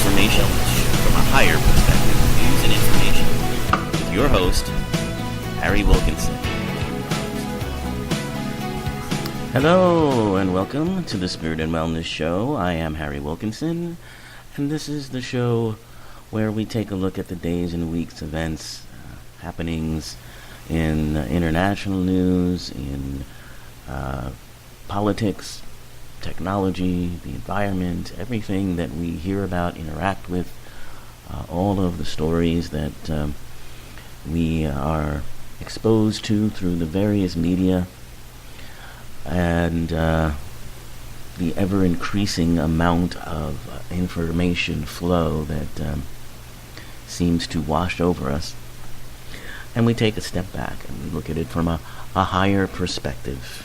information from a higher perspective, news and information, with your host, Harry Wilkinson. Hello, and welcome to the Spirit and Wellness Show. I am Harry Wilkinson, and this is the show where we take a look at the days and weeks events, happenings in international news, in politics, technology, the environment, everything that we hear about, interact with, all of the stories that we are exposed to through the various media, and the ever-increasing amount of information flow that seems to wash over us. And we take a step back and we look at it from a higher perspective.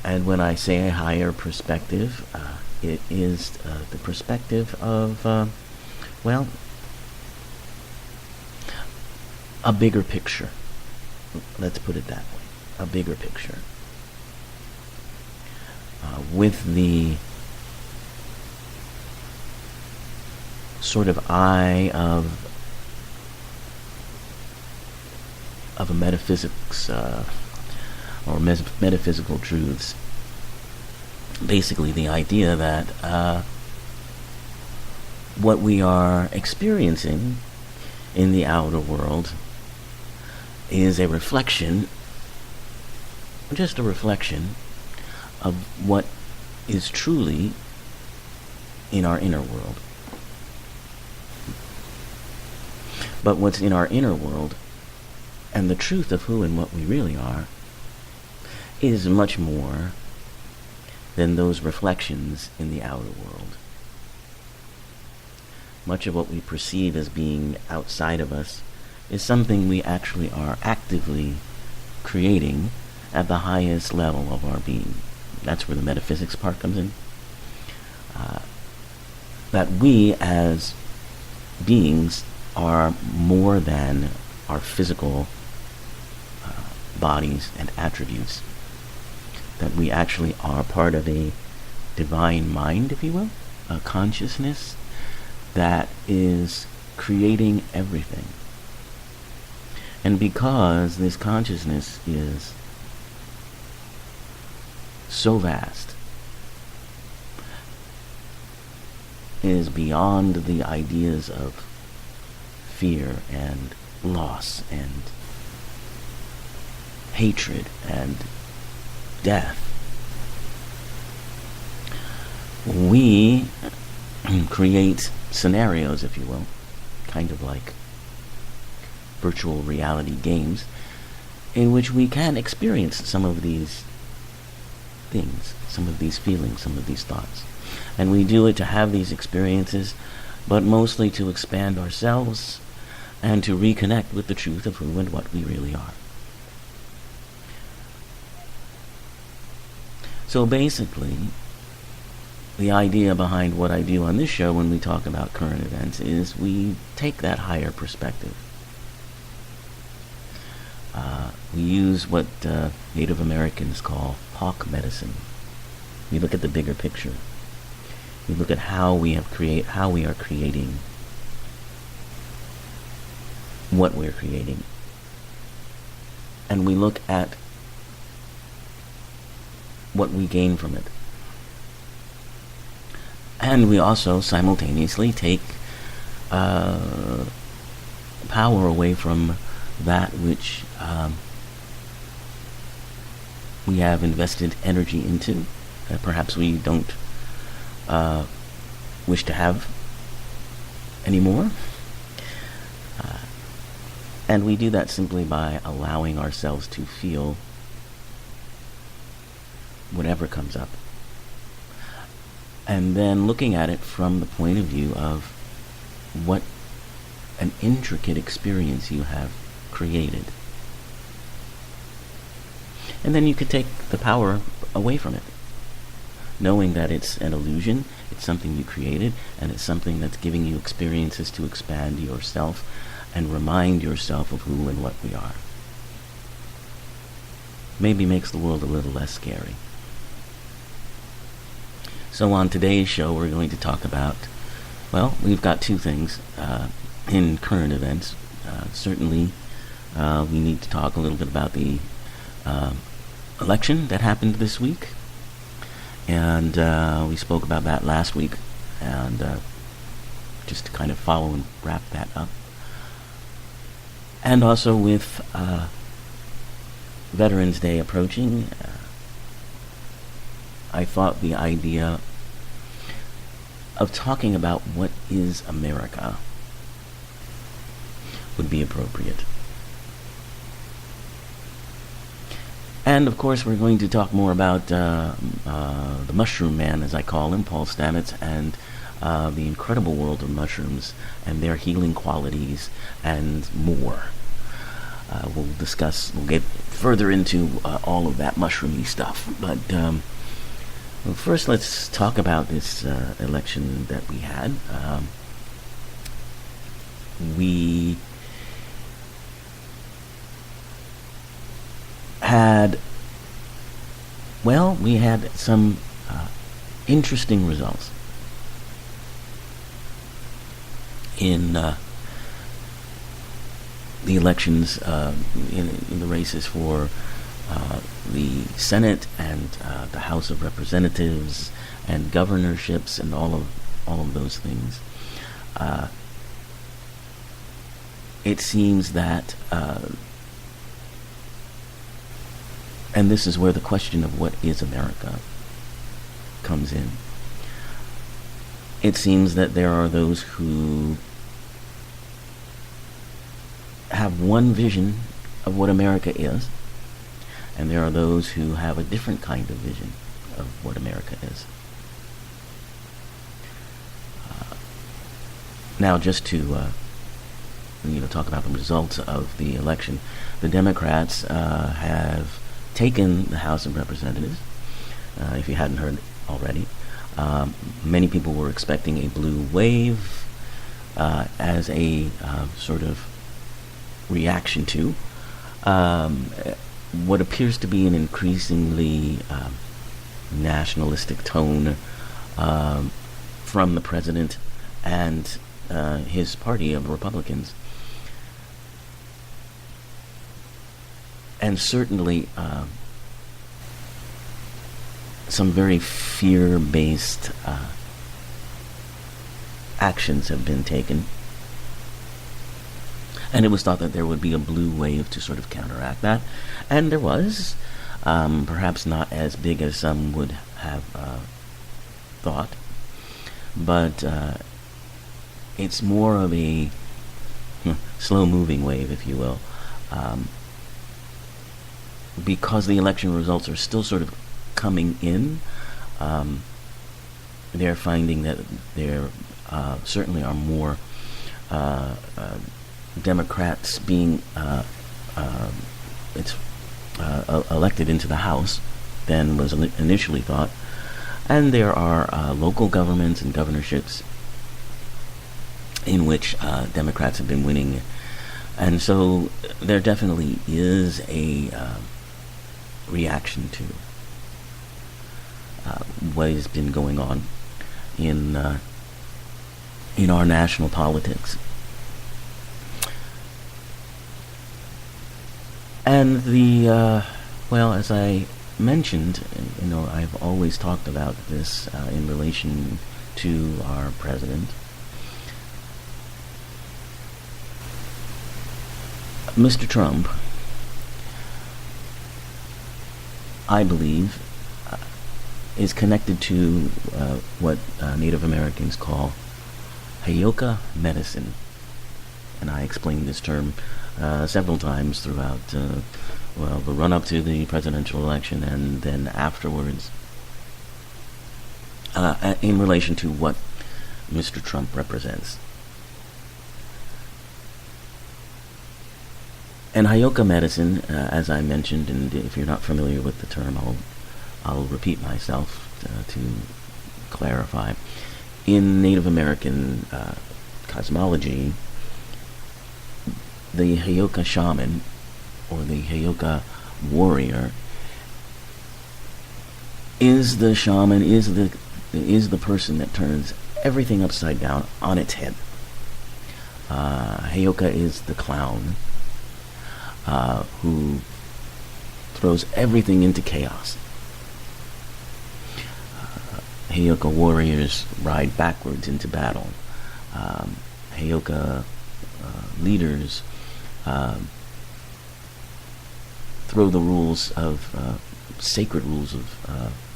And when I say a higher perspective, it is the perspective of, a bigger picture. Let's put it that way. A bigger picture. With the sort of eye of a metaphysics or metaphysical truths. Basically the idea that what we are experiencing in the outer world is a reflection, just a reflection of what is truly in our inner world. But what's in our inner world and the truth of who and what we really are is much more than those reflections in the outer world. Much of what we perceive as being outside of us is something we actually are actively creating at the highest level of our being. That's where the metaphysics part comes in. That we as beings are more than our physical bodies and attributes. That we actually are part of a divine mind, if you will, a consciousness that is creating everything. And because this consciousness is so vast, is beyond the ideas of fear and loss and hatred and death, we create scenarios, if you will, kind of like virtual reality games, in which we can experience some of these things, some of these feelings, some of these thoughts. And we do it to have these experiences, but mostly to expand ourselves and to reconnect with the truth of who and what we really are. So basically, the idea behind what I do on this show when we talk about current events is we take that higher perspective. We use what Native Americans call hawk medicine. We look at the bigger picture. We look at how we are creating what we're creating. And we look at what we gain from it. And we also simultaneously take power away from that which we have invested energy into, that perhaps we don't wish to have anymore. And we do that simply by allowing ourselves to feel whatever comes up. And then looking at it from the point of view of what an intricate experience you have created. And then you could take the power away from it, knowing that it's an illusion, it's something you created, and it's something that's giving you experiences to expand yourself and remind yourself of who and what we are. Maybe makes the world a little less scary. So on today's show, we're going to talk about, well, we've got two things in current events. Certainly, we need to talk a little bit about the election that happened this week. And we spoke about that last week. And just to kind of follow and wrap that up. And also with Veterans Day approaching, I thought the idea of talking about what is America would be appropriate. And of course, we're going to talk more about the Mushroom Man, as I call him, Paul Stamets, and the incredible world of mushrooms and their healing qualities and more. We'll get further into all of that mushroomy stuff. But well, first, let's talk about this election that we had. We had some interesting results in the elections, in the races for the Senate and the House of Representatives and governorships and all of those things. It seems that, and this is where the question of what is America comes in. It seems that there are those who have one vision of what America is, and there are those who have a different kind of vision of what America is. Now, just to talk about the results of the election, the Democrats have taken the House of Representatives. If you hadn't heard already, many people were expecting a blue wave as a sort of reaction to what appears to be an increasingly nationalistic tone from the president and his party of Republicans. And certainly some very fear-based actions have been taken. And it was thought that there would be a blue wave to sort of counteract that. And there was. Perhaps not as big as some would have thought. But it's more of a slow-moving wave, if you will. Because the election results are still sort of coming in, they're finding that there certainly are more Democrats being elected into the House than was initially thought. And there are local governments and governorships in which Democrats have been winning. And so there definitely is a reaction to what has been going on in our national politics. And as I mentioned, I've always talked about this in relation to our president. Mr. Trump, I believe, is connected to what Native Americans call Heyoka medicine. And I explained this term several times throughout the run-up to the presidential election and then afterwards in relation to what Mr. Trump represents. And Heyoka medicine, as I mentioned, and if you're not familiar with the term, I'll repeat myself to clarify. In Native American cosmology, the Heyoka shaman, or the Heyoka warrior, is the shaman, is is the person that turns everything upside down on its head. Heyoka is the clown who throws everything into chaos. Heyoka warriors ride backwards into battle. Heyoka leaders throw the rules of sacred rules of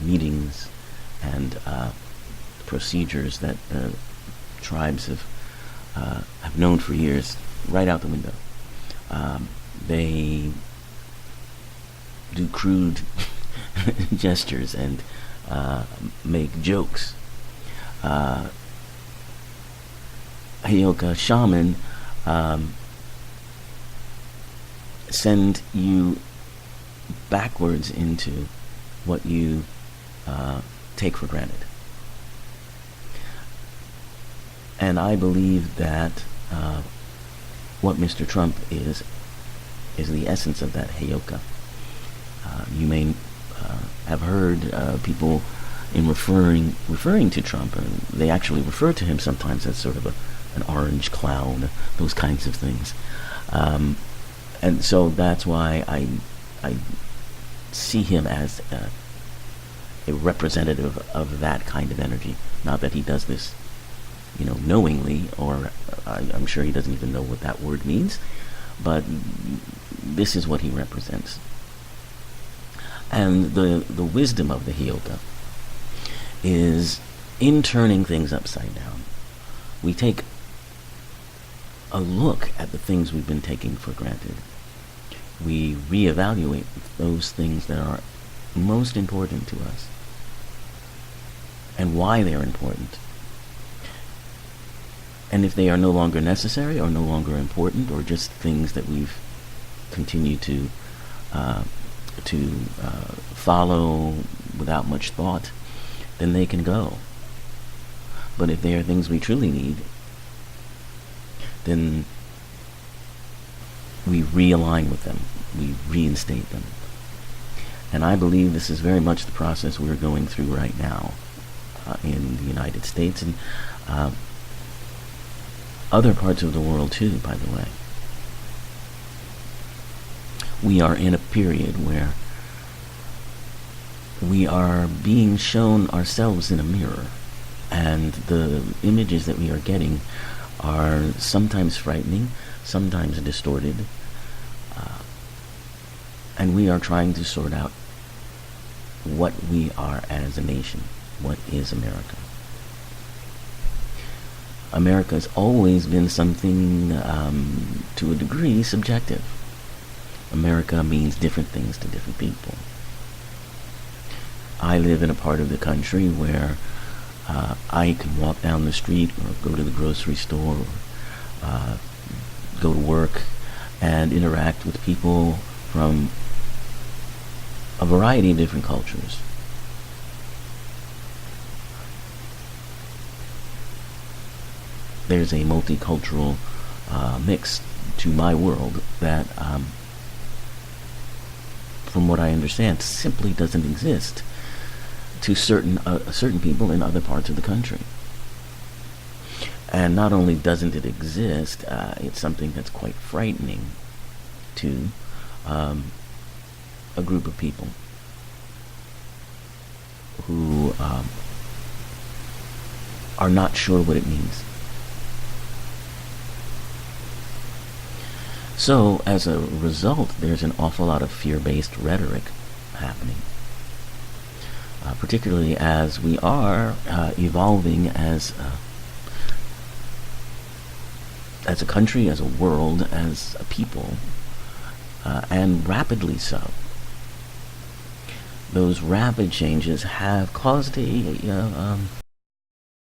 meetings and procedures that tribes have known for years right out the window. They do crude gestures and make jokes. Heyoka shaman send you backwards into what you take for granted. And I believe that what Mr. Trump is the essence of that Heyoka. You may have heard people in referring to Trump, and they actually refer to him sometimes as sort of an orange clown, those kinds of things. And so that's why I see him as a representative of that kind of energy. Not that he does this, knowingly, or I'm sure he doesn't even know what that word means, but this is what he represents. And the wisdom of the Heyoka is in turning things upside down. We take a look at the things we've been taking for granted. We reevaluate those things that are most important to us and why they're important. And if they are no longer necessary or no longer important, or just things that we've continued to follow without much thought, then they can go. But if they are things we truly need, then we realign with them. We reinstate them. And I believe this is very much the process we're going through right now in the United States and other parts of the world too, by the way. We are in a period where we are being shown ourselves in a mirror, and the images that we are getting are sometimes frightening, sometimes distorted, and we are trying to sort out what we are as a nation. What is America? America has always been something, to a degree, subjective. America means different things to different people. I live in a part of the country where I can walk down the street or go to the grocery store or go to work and interact with people from a variety of different cultures. There's a multicultural mix to my world that, from what I understand, simply doesn't exist to certain people in other parts of the country. And not only doesn't it exist, it's something that's quite frightening to a group of people who are not sure what it means. So, as a result, there's an awful lot of fear-based rhetoric happening, particularly as we are evolving as a country, as a world, as a people, and rapidly so. Those rapid changes have caused a